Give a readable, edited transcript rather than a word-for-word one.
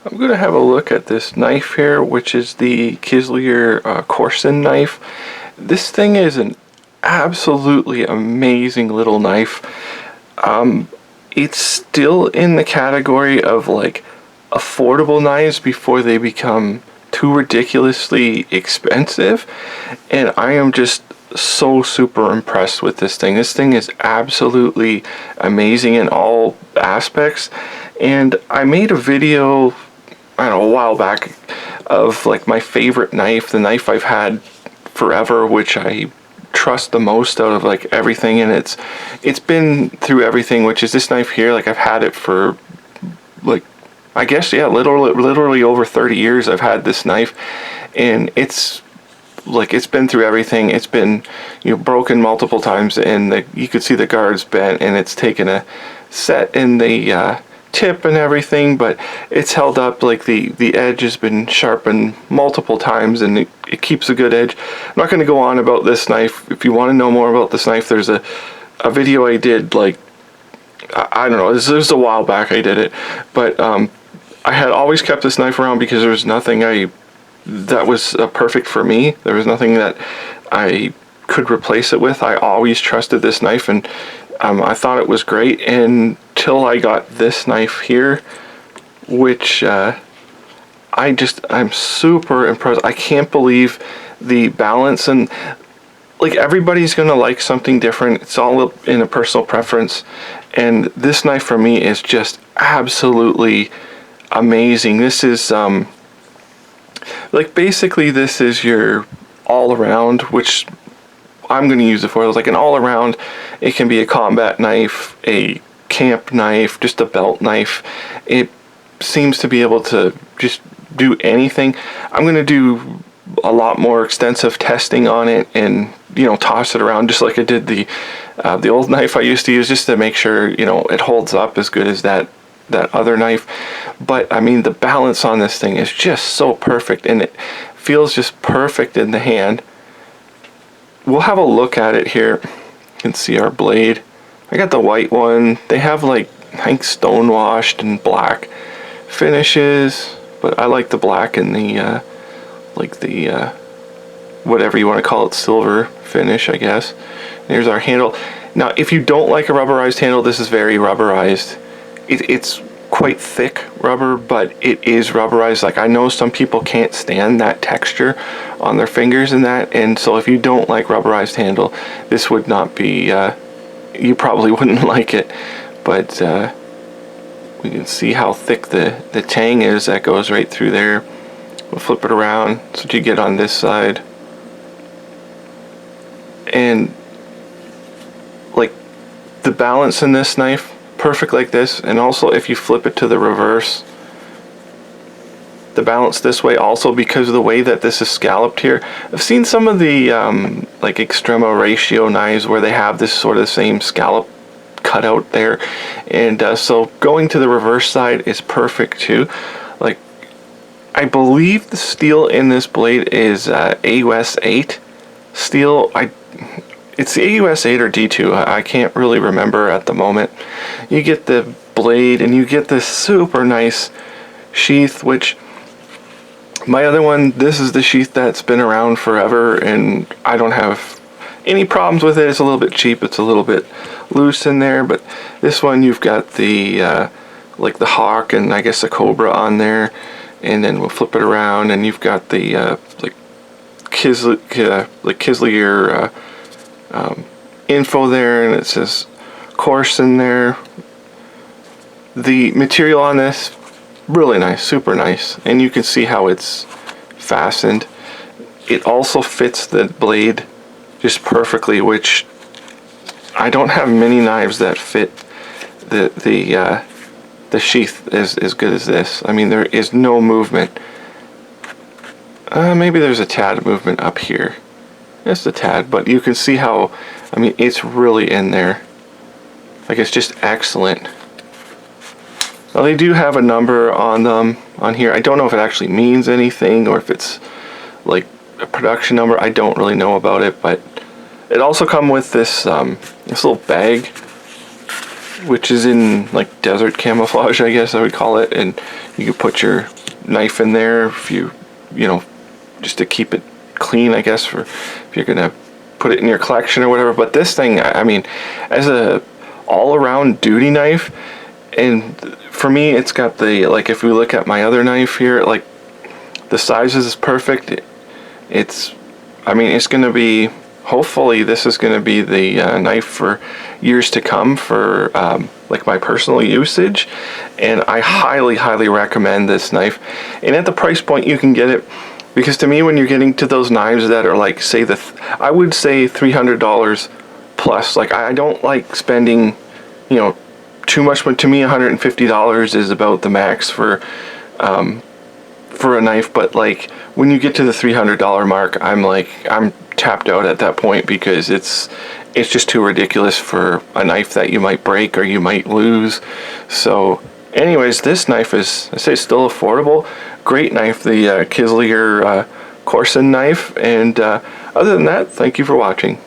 I'm going to have a look at this knife here, which is the Kizlyar Korshun knife. This thing is an absolutely amazing little knife. It's still in the category of like affordable knives before they become too ridiculously expensive, and I am just so super impressed with this thing. This thing is absolutely amazing in all aspects, and I made a video, I don't know, a while back of like my favorite knife, the knife I've had forever, which I trust the most out of like everything, and it's been through everything, which is this knife here. Like I've had it for like, I guess, yeah, literally over 30 years I've had this knife, and it's been through everything. It's been, broken multiple times, and you could see the guards bent, and it's taken a set in the tip and everything, but it's held up. Like the edge has been sharpened multiple times, and it keeps a good edge. I'm not going to go on about this knife. If you want to know more about this knife, there's a video I did, like, I don't know, this was a while back I did it, but I had always kept this knife around because there was nothing that was perfect for me. There was nothing that I could replace it with. I always trusted this knife, and I thought it was great until I got this knife here, which I'm super impressed. I can't believe the balance, and like everybody's gonna like something different. It's all in a personal preference, and this knife for me is just absolutely amazing. This is like basically this is your all around, which I'm going to use it for. It's like an all around. It can be a combat knife, a camp knife, just a belt knife. It seems to be able to just do anything. I'm going to do a lot more extensive testing on it, and toss it around just like I did the old knife I used to use, just to make sure it holds up as good as that other knife. But I mean, the balance on this thing is just so perfect, and it feels just perfect in the hand. We'll have a look at it here. You can see our blade. I got the white one. They have like, I think, stone washed and black finishes, but I like the black and the whatever you want to call it, silver finish, I guess. Here's our handle. Now, if you don't like a rubberized handle, this is very rubberized. It's quite thick rubber, but it is rubberized. Like, I know some people can't stand that texture on their fingers and so if you don't like rubberized handle, this would not be, you probably wouldn't like it. But we can see how thick the tang is that goes right through there. We'll flip it around. That's what you get on this side. And like the balance in this knife, perfect like this. And also if you flip it to the reverse, the balance this way also, because of the way that this is scalloped here. I've seen some of the like extremo ratio knives where they have this sort of same scallop cut out there, and so going to the reverse side is perfect too. Like, I believe the steel in this blade is AUS 8 steel. It's the AUS 8 or D2. I can't really remember at the moment. You get the blade, and you get this super nice sheath, which my other one, this is the sheath that's been around forever, and I don't have any problems with it. It's a little bit cheap. It's a little bit loose in there, but this one, you've got the like the hawk and I guess a cobra on there, and then we'll flip it around, and you've got the like Kizlyar info there, and it says Korshun there. The material on this, really nice, super nice, and you can see how it's fastened. It also fits the blade just perfectly, which I don't have many knives that fit the sheath as good as this. I mean, there is no movement. Maybe there's a tad of movement up here. Just a tad, but you can see how, I mean, it's really in there. Like, it's just excellent. Now, they do have a number on them on here. I don't know if it actually means anything or if it's like a production number. I don't really know about it, but it also comes with this this little bag. which is in like desert camouflage, I guess I would call it, and you could put your knife in there if you know, just to keep it clean, I guess, for if you're gonna put it in your collection or whatever. But this thing, I mean, as a all-around duty knife, and for me, it's got the, like, if we look at my other knife here, like, the size is perfect. It's, I mean, it's gonna be, hopefully this is gonna be the knife for years to come for like my personal usage, and I highly recommend this knife. And at the price point you can get it, because to me, when you're getting to those knives that are like, say, I would say $300 plus, like, I don't like spending, you know, too much, but to me $150 is about the max for a knife. But like, when you get to the $300 mark, I'm tapped out at that point, because it's just too ridiculous for a knife that you might break or you might lose. So anyways, this knife is, I say, still affordable. Great knife, the Kizlyar Korshun knife. And other than that, thank you for watching.